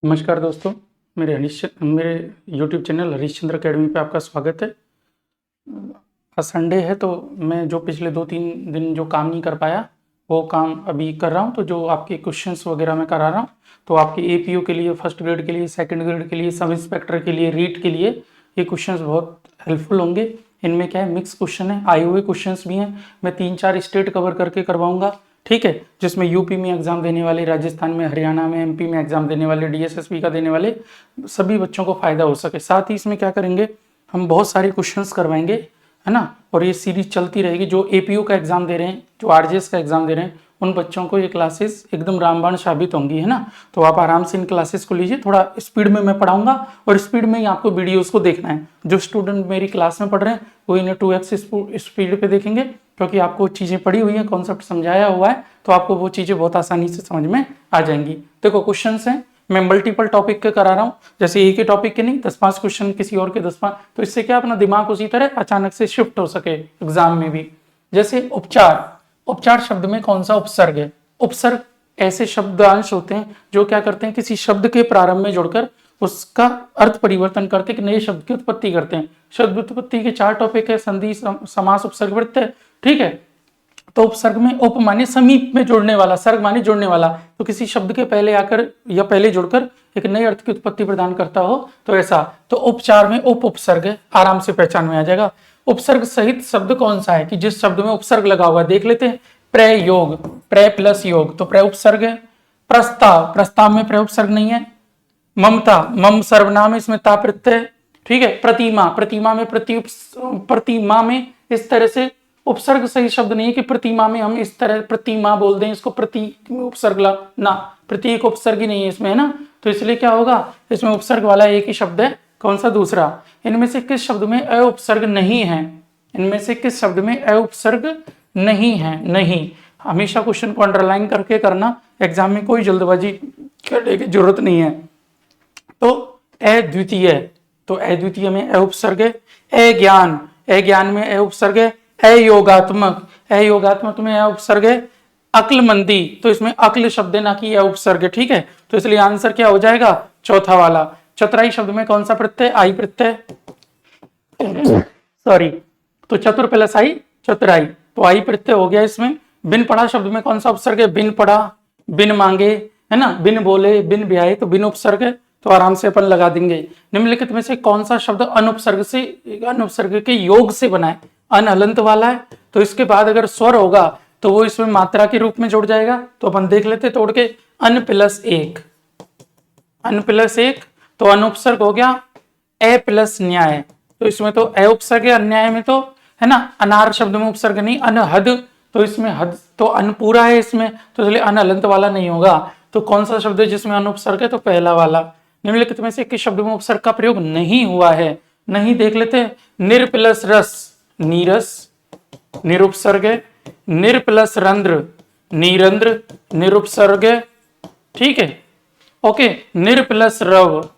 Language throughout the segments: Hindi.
नमस्कार दोस्तों, मेरे यूट्यूब चैनल हरीशचंद्र अकेडमी पे आपका स्वागत है। आज संडे है तो मैं जो पिछले 2-3 दिन जो काम नहीं कर पाया वो काम अभी कर रहा हूँ। तो जो आपके क्वेश्चंस वगैरह मैं करा रहा हूँ तो आपके एपीओ के लिए, फर्स्ट ग्रेड के लिए, सेकंड ग्रेड के लिए, सब इंस्पेक्टर के लिए, रीट के लिए ये क्वेश्चंस बहुत हेल्पफुल होंगे। इनमें क्या है, मिक्स क्वेश्चन है, आए हुए क्वेश्चंस भी हैं। मैं 3-4 स्टेट कवर करके करवाऊंगा, ठीक है, जिसमें यूपी में एग्जाम देने वाले, राजस्थान में, हरियाणा में, एमपी में एग्जाम देने वाले, डीएसएसपी का देने वाले सभी बच्चों को फायदा हो सके। साथ ही इसमें क्या करेंगे, हम बहुत सारे क्वेश्चंस करवाएंगे, है ना, और ये सीरीज चलती रहेगी। जो एपीओ का एग्जाम दे रहे हैं, जो आरजेएस का एग्जाम दे रहे हैं, उन बच्चों को ये क्लासेस एकदम रामबाण साबित होंगी, है ना। तो आप आराम से इन क्लासेस को लीजिए, थोड़ा स्पीड में मैं पढ़ाऊंगा और स्पीड में ही आपको वीडियोस को देखना है। जो स्टूडेंट मेरी क्लास में पढ़ रहे हैं वो इन्हें 2x स्पीड पे देखेंगे, क्योंकि आपको चीज़ें पढ़ी हुई हैं, कॉन्सेप्ट समझाया हुआ है, तो आपको वो चीज़ें बहुत आसानी से समझ में आ जाएंगी। देखो क्वेश्चन हैं, मैं मल्टीपल टॉपिक के करा रहा हूँ, जैसे एक ही टॉपिक के नहीं 10-5 क्वेश्चन किसी और के 10-5, तो इससे क्या अपना दिमाग उसी तरह अचानक से शिफ्ट हो सके एग्जाम में भी। जैसे उपचार, उपचार शब्द में कौन सा उपसर्ग है? उपसर्ग ऐसे शब्दांश होते हैं जो क्या करते हैं, किसी शब्द के प्रारंभ में जुड़कर उसका अर्थ परिवर्तन करते, कि नए शब्द की उत्पत्ति करते हैं। शब्द उत्पत्ति के 4 टॉपिक है, संधि, समास, उपसर्ग, प्रत्यय, ठीक है। तो उपसर्ग में उप माने समीप में जुड़ने वाला, सर्ग माने जुड़ने वाला, तो किसी शब्द के पहले आकर या पहले जुड़कर एक नए अर्थ की उत्पत्ति प्रदान करता हो, तो ऐसा। तो उपचार में उप उपसर्ग है, आराम से पहचान में आ जाएगा। उपसर्ग सहित शब्द कौन सा है कि जिस शब्द में उपसर्ग लगा हुआ है, देख लेते हैं। प्रयोग, प्र प्लस योग, तो प्र उपसर्ग है। प्रस्ताव, प्रस्ताव में प्र उपसर्ग नहीं है। ममता, मम सर्वनाम, इसमें ता प्रत्यय, ठीक है। प्रतिमा, प्रतिमा में प्रतिमा में इस तरह से उपसर्ग सही शब्द नहीं है कि प्रतिमा में हम इस तरह प्रतिमा बोल दें, इसको प्रति उपसर्ग ना, प्रतीक उपसर्ग ही नहीं है इसमें, है ना। तो इसलिए क्या होगा, इसमें उपसर्ग वाला एक ही शब्द है, कौन सा? दूसरा। इनमें से किस शब्द में अ उपसर्ग नहीं है? इनमें से किस शब्द में अ उपसर्ग नहीं है? नहीं। हमेशा क्वेश्चन को अंडरलाइन करके करना, एग्जाम में कोई जल्दबाजी करने की जरूरत नहीं है। तो अद्वितीय, तो अद्वितीय में अ उपसर्ग है। अज्ञान, अज्ञान में अ उपसर्ग है। अयोगात्मक, अयोगात्मक में अ उपसर्ग है। अक्लमंदी, तो इसमें अक्ल शब्द है, ना कि अ उपसर्ग है, ठीक है। तो इसलिए आंसर क्या हो जाएगा? चौथा वाला। चतुराई शब्द में कौन सा प्रत्यय? आई प्रत्यय, सॉरी। तो चतुर प्लस आई, चतुराई, तो आई प्रत्यय हो गया इसमें। बिन पढ़ा शब्द में कौन सा उपसर्ग है? बिन पढ़ा, बिन मांगे, है ना, बिन बोले, बिन ब्याहे, तो बिन उपसर्ग है, तो आराम से अपन लगा देंगे। निम्नलिखित में से कौन सा शब्द अनुपसर्ग से, अनुपसर्ग के योग से बना है? अन हलंत वाला है, तो इसके बाद अगर स्वर होगा तो वो इसमें मात्रा के रूप में जुड़ जाएगा। तो अपन देख लेते तोड़ के, अन प्लस एक, अन प्लस एक, तो अनुपसर्ग हो गया। ए प्लस न्याय, तो इसमें तो ए उपसर्ग है, अन्याय में तो, है ना, अनार शब्द में उपसर्ग नहीं। अनहद, तो इसमें हद तो अन पूरा है इसमें, तो इसलिए अनहलंत वाला नहीं होगा। तो कौन सा शब्द है जिसमें अनुपसर्ग है? तो पहला वाला। निम्नलिखित में से किस शब्द में उपसर्ग का प्रयोग नहीं हुआ है? नहीं, देख लेते हैं। निर प्लस रस, नीरस, निरुपसर्ग है। निर प्लस रंध्र, नीरंध्र, निरुपसर्ग है, ठीक है। ओके, निर प्लस रव,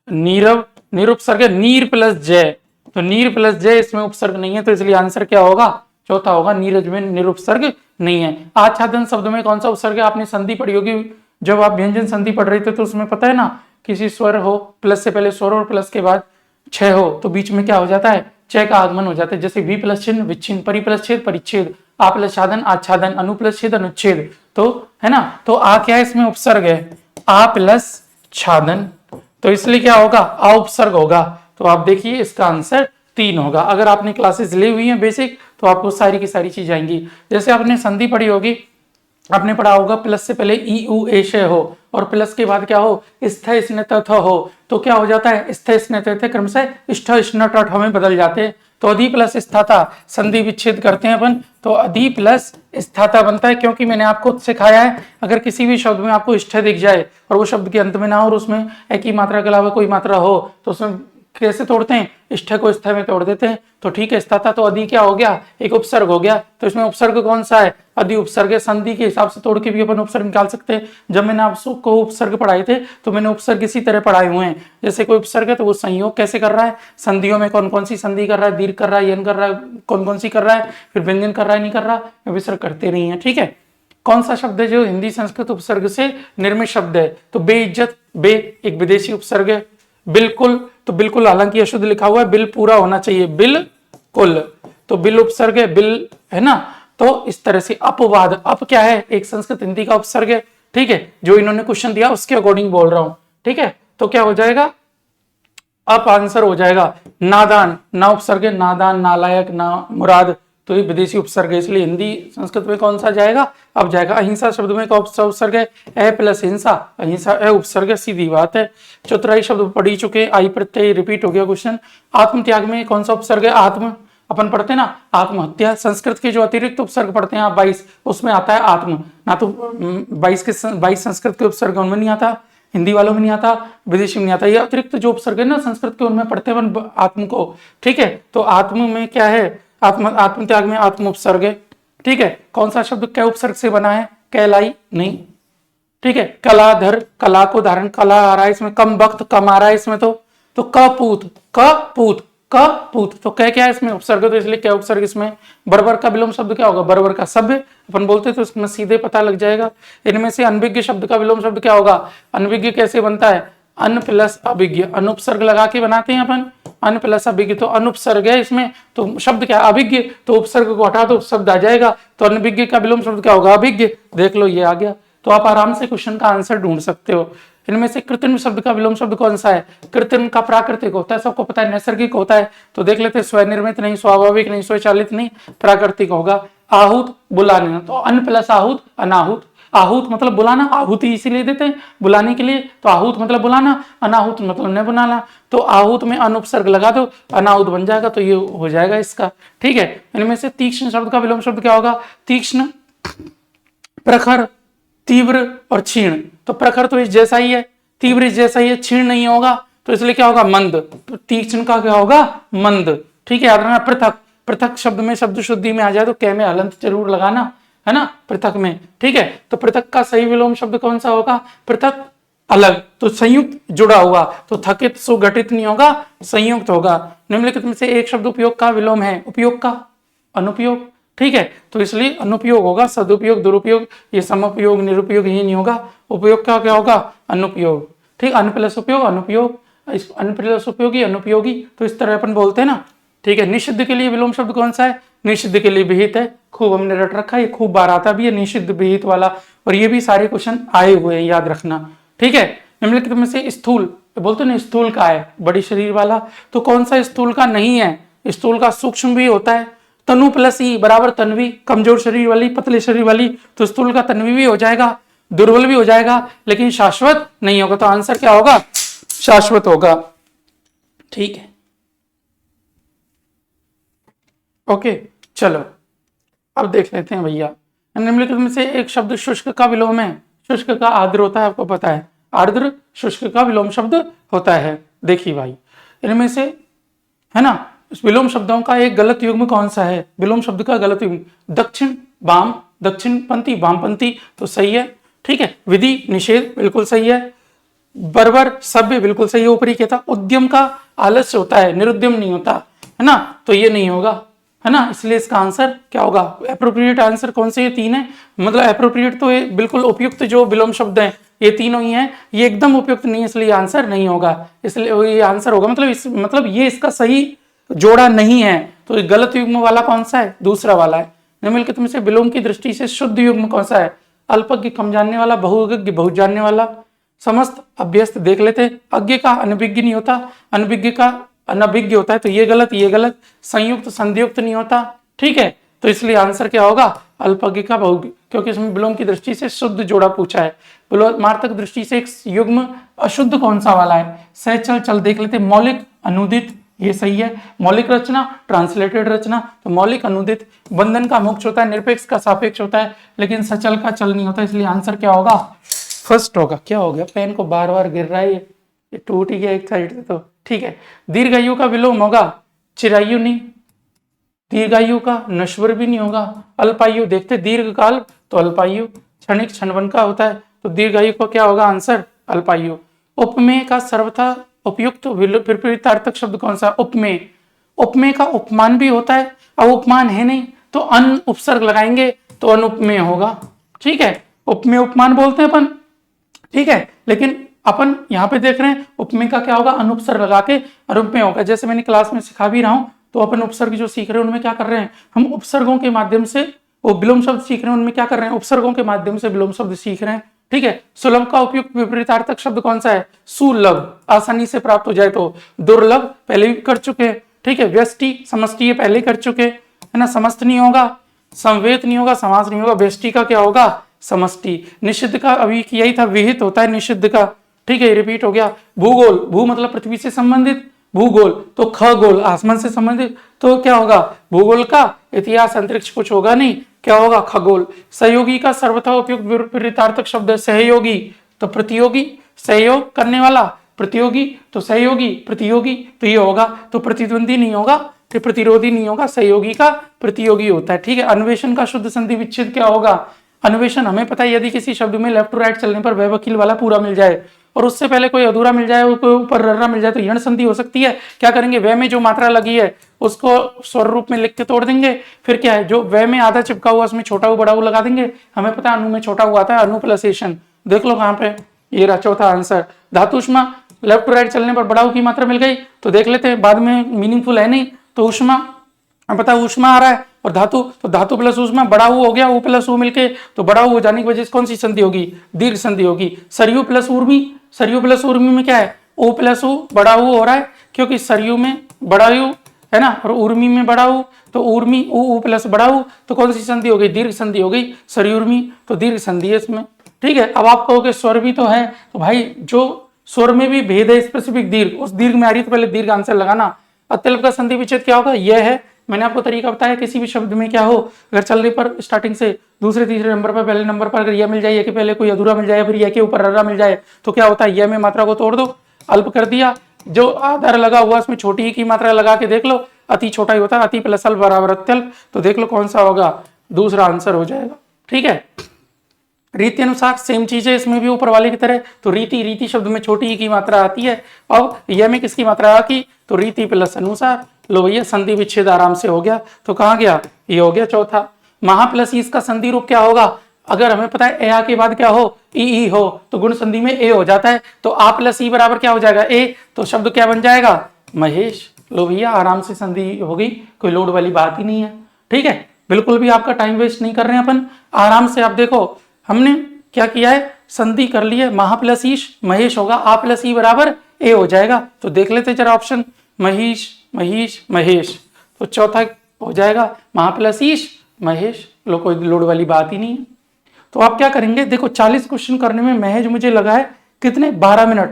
नीरव, निरुपसर्ग है। नीर प्लस जय, तो नीर प्लस जय, इसमें उपसर्ग नहीं है, तो इसलिए आंसर क्या होगा? चौथा होगा। नीरज में निरुपसर्ग नहीं है। आच्छादन शब्द में कौन सा उपसर्ग है? आपने संधि पढ़ी होगी, जब आप व्यंजन संधि पढ़ रहे थे तो उसमें पता है ना, किसी स्वर हो, प्लस से पहले स्वर और प्लस के बाद छह हो, तो बीच में क्या हो जाता है? छह का आगमन हो जाता है। जैसे वी प्लस चिन्ह विच्छिन्न, परि प्लस छेद परिच्छेद, आ प्लस छादन आच्छादन, अनु प्लस छेद अनुच्छेद, तो है ना। तो आ क्या है? इसमें उपसर्ग है, आ प्लस छादन, तो इसलिए क्या होगा? आ उपसर्ग होगा। तो आप देखिए इसका आंसर 3 होगा। अगर आपने क्लासेस ली हुई हैं बेसिक, तो आपको सारी की सारी चीज आएंगी। जैसे आपने संधि पढ़ी होगी, आपने पढ़ा होगा प्लस से पहले ई उ एशय हो और प्लस के बाद क्या हो? स्थ स्न तथ हो, तो क्या हो जाता है? स्थ स्न तथ क्रमशः स्ठ स्न टठ में बदल जाते हैं। तो अधि प्लस स्थाता, संधि विच्छेद करते हैं अपन, तो अधि प्लस स्थाता बनता है। क्योंकि मैंने आपको सिखाया है, अगर किसी भी शब्द में आपको स्ठ दिख जाए और वो शब्द के अंत में ना हो और उसमें एक ही मात्रा के अलावा कोई मात्रा हो, तो उसमें कैसे तोड़ते हैं? स्ठ को स्थ में तोड़ देते हैं। तो ठीक है, स्थाता तो अधि क्या हो गया? एक उपसर्ग हो गया। तो इसमें उपसर्ग कौन सा है? अधि उपसर्ग है। संधि के हिसाब से तोड़ के भी अपन उपसर्ग निकाल सकते हैं। जब मैंने आपको उपसर्ग पढ़ाए थे तो मैंने उपसर्ग इसी तरह पढ़ाए हुए हैं। जैसे कोई उपसर्ग है तो वो संयोग कैसे कर रहा है, संधियों में कौन कौन सी संधि कर रहा है, दीर्घ कर रहा है, यन कर रहा है, कौन कौन सी कर रहा है, फिर व्यंजन कर रहा है, नहीं कर रहा, विसर्ग करते नहीं है, ठीक है। कौन सा शब्द है जो हिंदी संस्कृत उपसर्ग से निर्मित शब्द है? तो बेइज्जत, बे एक विदेशी उपसर्ग है। बिल्कुल, तो बिल्कुल हालांकि अशुद्ध लिखा हुआ है, बिल पूरा होना चाहिए, बिल्कुल, तो बिल उपसर्ग है, बिल है ना। तो इस तरह से अपवाद, अप क्या है? एक संस्कृत हिंदी का उपसर्ग है, ठीक है, जो इन्होंने क्वेश्चन दिया उसके अकॉर्डिंग बोल रहा हूं, ठीक है। तो क्या हो जाएगा? अप आंसर हो जाएगा नादान, ना उपसर्ग है, नादान, नालायक, ना मुराद, तो ये विदेशी उपसर्ग है, इसलिए हिंदी संस्कृत में कौन सा जाएगा? अब जाएगा। अहिंसा शब्द में कौन सा उपसर्ग है? ए प्लस हिंसा, अहिंसा ए उपसर्ग है, सीधी बात है। चतुराई शब्द पढ़ ही चुके, आई प्रत्यय रिपीट हो गया क्वेश्चन। आत्म त्याग में कौन सा उपसर्ग है? आत्म, अपन पढ़ते ना आत्महत्या, संस्कृत के जो अतिरिक्त उपसर्ग पढ़ते हैं आप 22, उसमें आता है आत्म, ना तो 22 संस्कृत के उपसर्ग उनमें नहीं आता, हिंदी वालों में नहीं आता, विदेशी में नहीं आता, ये अतिरिक्त जो उपसर्ग है ना संस्कृत के उनमें पढ़ते हैं आत्म को, ठीक है। तो आत्म में क्या है? आत्म त्याग में आत्म उपसर्ग है, ठीक है। कौन सा शब्द क्या उपसर्ग से बना है? कहलाई नहीं, ठीक है। कलाधर, कला को धारण, कला आ रहा है इसमें, कम वक्त कम आ रहा है इसमें, तो कपूत, कपूत, कपूत, तो कह क्या है इसमें? उपसर्ग, तो इसलिए क्या उपसर्ग इसमें? बर्बर का विलोम शब्द क्या होगा? बर्बर का सभ्य, अपन बोलते तो इसमें सीधे पता लग जाएगा। इनमें से अनभिज्ञ शब्द का विलोम शब्द क्या होगा? अनभिज्ञ कैसे बनता है? अन प्लस अभिज्ञ, अनुपसर्ग लगा के बनाते हैं अपन, अन प्लस अभिज्ञ, तो अनुपसर्ग है इसमें, तो शब्द क्या? अभिज्ञ, तो उपसर्ग को हटा दो शब्द आ जाएगा, तो अनभिज्ञ का विलोम शब्द क्या होगा? अभिज्ञ, देख लो ये आ गया। तो आप आराम से क्वेश्चन का आंसर ढूंढ सकते हो। इनमें से कृत्रिम शब्द का विलोम शब्द कौन सा है? कृत्रिम का प्राकृतिक होता है, सबको पता है, नैसर्गिक होता है, तो देख लेते हैं, स्वनिर्मित नहीं, स्वाभाविक नहीं, स्वचालित नहीं, प्राकृतिक होगा। आहूत, बुलाने, तो अन प्लस आहूत अनाहूत, आहूत मतलब बुलाना, आहुति इसीलिए देते हैं बुलाने के लिए, तो आहूत मतलब बुलाना, अनाहूत मतलब न बुलाना, तो आहूत में अनुपसर्ग लगा दो, अनाहूत बन जाएगा, तो ये हो जाएगा इसका, ठीक है। इनमें से तीक्ष्ण शब्द का विलोम शब्द क्या होगा? तीक्ष्ण, प्रखर, तीव्र और क्षीण, तो प्रखर तो इस जैसा ही है, तीव्र इस जैसा ही है, क्षीण नहीं होगा, तो इसलिए क्या होगा? मंद, तो तीक्ष्ण का क्या होगा? मंद, ठीक है। याद रखना, पृथक, पृथक शब्द में शब्द शुद्धि में आ जाए तो कै में हलंत जरूर लगाना, है ना, पृथक में, ठीक है। तो पृथक का सही विलोम शब्द कौन सा होगा? पृथक, अलग, तो संयुक्त जुड़ा हुआ, तो थकित सुगठित नहीं होगा, संयुक्त होगा। निम्नलिखित में से एक शब्द उपयोग का विलोम है, उपयोग का अनुपयोग, ठीक है, तो इसलिए अनुपयोग होगा, सदुपयोग, दुरुपयोग, ये समुपयोग, निरुपयोग ये नहीं होगा, उपयोग का क्या होगा? अनुपयोग, ठीक, अन प्लस उपयोग अनुपयोग, अन प्लस उपयोगी अनुपयोगी, तो इस तरह अपन बोलते हैं ना, ठीक है। निषिद्ध के लिए विलोम शब्द कौन सा है? निषिद्ध के लिए विहित है, खूब हमने रट रखा है, ये खूब बार आता भी है निषिद्ध विहित वाला, और ये भी सारे क्वेश्चन आए हुए हैं, याद रखना, ठीक है। निम्नलिखित में से स्थूल, बोलते ना स्थूल का है, बड़ी शरीर वाला, तो कौन सा स्थूल का नहीं है? स्थूल का सूक्ष्म भी होता है, तनु प्लस ई बराबर तन्वी, कमजोर शरीर वाली, पतले शरीर वाली, तो स्थूल का तन्वी भी हो जाएगा, दुर्बल भी हो जाएगा, लेकिन शाश्वत नहीं होगा, तो आंसर क्या होगा? शाश्वत होगा, ठीक है, ओके। चलो अब देख लेते हैं भैया, निम्नलिखित में से एक शब्द शुष्क का विलोम है, शुष्क का आर्द्र होता है, आपको पता है, आर्द्र शुष्क का विलोम शब्द होता है। देखिए भाई, इनमें से है ना, विलोम शब्दों का एक गलत युग्म कौन सा है? विलोम शब्द का गलत युग्म, दक्षिण वाम, दक्षिणपंथी वामपंथी, तो सही है, ठीक है। विधि निषेध बिल्कुल सही है, बर्बर सभ्य बिल्कुल सही है, ऊपरी कहता। उद्यम का आलस्य होता है, निरुद्यम नहीं होता, है ना, तो ये नहीं होगा, है ना, इसलिए इसका आंसर क्या होगा? एप्रोप्रिएट आंसर कौन से? ये तीन है, मतलब एप्रोप्रिएट तो ये बिल्कुल उपयुक्त जो विलोम शब्द हैं ये तीनों ही हैं, ये एकदम उपयुक्त नहीं है, इसलिए आंसर नहीं होगा, इसलिए ये आंसर होगा, मतलब ये इसका सही जोड़ा नहीं है, तो गलत युग्म वाला कौन सा है? दूसरा वाला है। निम्नलिखित में से विलोम की दृष्टि से शुद्ध युग्म कौन सा है? अल्पज्ञ कम जानने वाला, बहुज्ञ बहुत जानने वाला, समस्त अभ्यस्त, देख लेते, अज्ञ का अनभिज्ञ नहीं होता, अनभिज्ञ का अनभिज्ञ होता है, तो ये गलत, ये गलत, संयुक्त संधियुक्त नहीं होता, ठीक है, तो इसलिए आंसर क्या होगा? अल्पज्ञ का बहुज्ञ, क्योंकि इसमें विलोम की दृष्टि से शुद्ध जोड़ा पूछा है। मार्थक दृष्टि से एक युग्म अशुद्ध कौन सा वाला है? सहचल, चल देख लेते, मौलिक अनुदित, ये सही है, मौलिक रचना, ट्रांसलेटेड रचना, तो मौलिक अनुदित, बंधन का मोक्ष होता है, निरपेक्ष का सापेक्ष होता है, लेकिन सचल का चल नहीं होता, इसलिए आंसर क्या होगा? फर्स्ट होगा। क्या हो गया? पेन को बार बार गिर रहा है, ये टूट ही गया एक साइड से, तो ठीक है। दीर्घायु का विलोम होगा चिरायु नहीं, दीर्घायु का नश्वर भी नहीं होगा, अल्पायु देखते, दीर्घकाल तो अल्पायु, क्षणिक क्षणवन का होता है, तो दीर्घायु को क्या होगा आंसर? अल्पायु। उपमेय का सर्वथा उपयुक्त विपरीतार्थक शब्द कौन सा? उपमेय। उपमेय का उपमान भी होता है, अब उपमान है नहीं तो अन उपसर्ग लगाएंगे तो अनुपमेय होगा, ठीक है, उपमेय उपमान बोलते हैं अपन, ठीक है। लेकिन अपन यहाँ पे देख रहे हैं उपमेय का क्या होगा, अनुपसर्ग लगा के और उपमेय होगा। जैसे मैंने क्लास में सिखा भी रहा हूँ, तो अपन उपसर्ग जो सीख रहे हैं उनमें क्या कर रहे हैं, हम उपसर्गों के माध्यम से वो विलोम शब्द सीख रहे हैं, उनमें क्या कर रहे हैं, उपसर्गों के माध्यम से विलोम शब्द सीख रहे हैं, ठीक है। सुलभ का उपयुक्त विपरीतार्थक शब्द कौन सा है, सुलभ, आसानी से प्राप्त हो जाए तो। दुर्लभ पहले भी कर चुके हैं, ठीक है। व्यष्टि समष्टि ये पहले कर चुके हैं, है ना, समस्त नहीं होगा, संवेद नहीं होगा, समास नहीं होगा, व्यष्टि का क्या होगा, समष्टि। निषिद्ध का अभी यही था, विहित होता है निषिद्ध का, ठीक है, रिपीट हो गया। भूगोल, भू मतलब पृथ्वी से संबंधित, भूगोल तो खगोल आसमान से संबंधित, तो क्या होगा भूगोल का, इतिहास अंतरिक्ष कुछ होगा नहीं, क्या होगा खगोल। सहयोगी का सर्वथा उपयुक्त विपरीतार्थक शब्द है सहयोगी, तो प्रतियोगी, सहयोग करने वाला, प्रतियोगी तो सहयोगी, प्रतियोगी तो ये होगा, तो प्रतिद्वंदी नहीं होगा, तो प्रतिरोधी नहीं होगा, सहयोगी का प्रतियोगी होता है, ठीक है। अन्वेषण का शुद्ध संधि विच्छेद क्या होगा, अन्वेषण हमें पता है, यदि किसी शब्द में लेफ्ट टू राइट चलने पर वह वकील वाला पूरा मिल जाए और उससे पहले कोई अधूरा मिल जाए, ऊपर रर्रा मिल जाए, तो यण संधि हो सकती है। क्या करेंगे, वह में जो मात्रा लगी है उसको स्वर रूप में लिख के तोड़ देंगे, फिर क्या है, जो वह में आधा चिपका हुआ उसमें छोटा ऊ बड़ा ऊ लगा देंगे। हमें पता है अनु में छोटा हुआ आता है, अनु प्लस एशन, देख लो कहाँ पे, ये रहा चौथा आंसर। धातुष्मा, लेफ्ट टू राइट चलने पर बड़ा ऊ की मात्रा मिल गई, तो देख लेते हैं, बाद में मीनिंगफुल है नहीं, तो उष्मा, हमें पता है उष्मा आ रहा है, और धातु, तो धातु प्लस उष्मा बड़ा ऊ हो गया, ऊ प्लस ऊ मिलके, तो बड़ा ऊ हो जाने की वजह से कौन सी संधि होगी, दीर्घ संधि होगी। सरयू प्लस उर्मी, सरयू प्लस उर्मी में क्या है, ओ प्लस ऊ बड़ा ऊ हो रहा है, क्योंकि सरयू में बड़ा यू है ना, और उर्मी में बड़ा ऊ, तो उर्मी ऊ प्लस बड़ा ऊ, तो कौन सी संधि हो गई, दीर्घ संधि हो गई, सरयुर्मी, तो दीर्घ संधि है इसमें, ठीक है। अब आप कहोगे स्वर भी तो है, तो भाई जो स्वर में भी भेद है स्पेसिफिक दीर्घ, उस दीर्घ में आ रही तो पहले दीर्घ आंसर लगाना। अत्यल्प का संधि विच्छेद क्या होगा, यह है, मैंने आपको तरीका बताया, किसी भी शब्द में क्या हो, अगर चलने पर स्टार्टिंग से दूसरे तीसरे नंबर पर, पहले नंबर पर अगर यह मिल जाए, कि पहले कोई अधूरा मिल जाए, फिर यह के ऊपर रर्रा मिल जाए, तो क्या होता है, यह में मात्रा को तोड़ दो, अल्प कर दिया, जो आधार लगा हुआ उसमें छोटी ही की मात्रा लगा के देख लो, अति छोटा ही होता है, अति प्लस अल्प बराबर अत्यल्प, तो देख लो कौन सा होगा, दूसरा आंसर हो जाएगा, ठीक है। रीति अनुसार सेम चीज है इसमें भी ऊपर वाले की तरह, तो रीति, रीति शब्द में छोटी ही की मात्रा आती है, अब यह में किसकी मात्रा आती, तो रीति प्लस अनुसार। लो भैया संधि विच्छेद आराम से हो गया, तो कहाँ गया, ये हो गया चौथा। महा प्लस इसका संधि रूप क्या होगा, अगर हमें पता है ए के बाद क्या हो, ई हो, तो गुण संधि में ए हो जाता है, तो आ प्लस ई बराबर क्या हो जाएगा, ए, तो शब्द क्या बन जाएगा, महेश। लो भैया आराम से संधि हो गई, कोई लोड वाली बात ही नहीं है, ठीक है। बिल्कुल भी आपका टाइम वेस्ट नहीं कर रहे हैं अपन, आराम से। आप देखो हमने क्या किया है, संधि कर ली है, महा प्लस ईश महेश होगा, आ प्लस ई बराबर ए हो जाएगा, तो देख लेते जरा ऑप्शन, महिष महिष महेश, तो चौथा हो जाएगा महा प्लस ईश महेश। लो कोई लोड वाली बात ही नहीं है। तो आप क्या करेंगे, देखो 40 क्वेश्चन करने में महज मुझे लगा है कितने, 12 मिनट,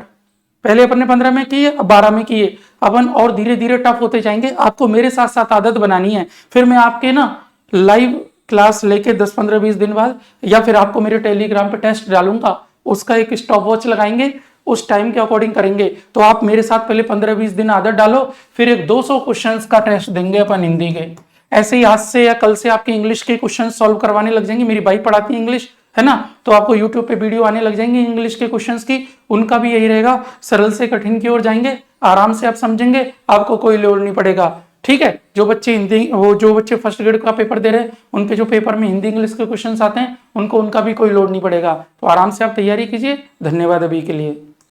पहले अपन ने 15 में किए, अब 12 में किए, अपन और धीरे धीरे टफ होते जाएंगे। आपको मेरे साथ साथ आदत बनानी है, फिर मैं आपके ना लाइव क्लास लेके 10-15-20 दिन बाद, या फिर आपको मेरे टेलीग्राम पे टेस्ट डालूंगा, उसका एक स्टॉप वॉच लगाएंगे, उस टाइम के अकॉर्डिंग करेंगे। तो आप मेरे साथ पहले 15-20 दिन आदत डालो, फिर एक 200 क्वेश्चंस का टेस्ट देंगे अपन हिंदी के। ऐसे ही आज से या कल से आपके इंग्लिश के क्वेश्चन सॉल्व करवाने लग जाएंगे, मेरी बाई पढ़ाती है इंग्लिश, है ना, तो आपको यूट्यूब पे वीडियो आने लग जाएंगे इंग्लिश के क्वेश्चंस की, उनका भी यही रहेगा, सरल से कठिन की ओर जाएंगे, आराम से आप समझेंगे, आपको कोई लोड नहीं पड़ेगा, ठीक है। जो बच्चे फर्स्ट ग्रेड का पेपर दे रहे हैं, उनके जो पेपर में हिंदी इंग्लिश के क्वेश्चंस आते हैं, उनका भी कोई लोड नहीं पड़ेगा, तो आराम से आप तैयारी कीजिए। धन्यवाद अभी के लिए।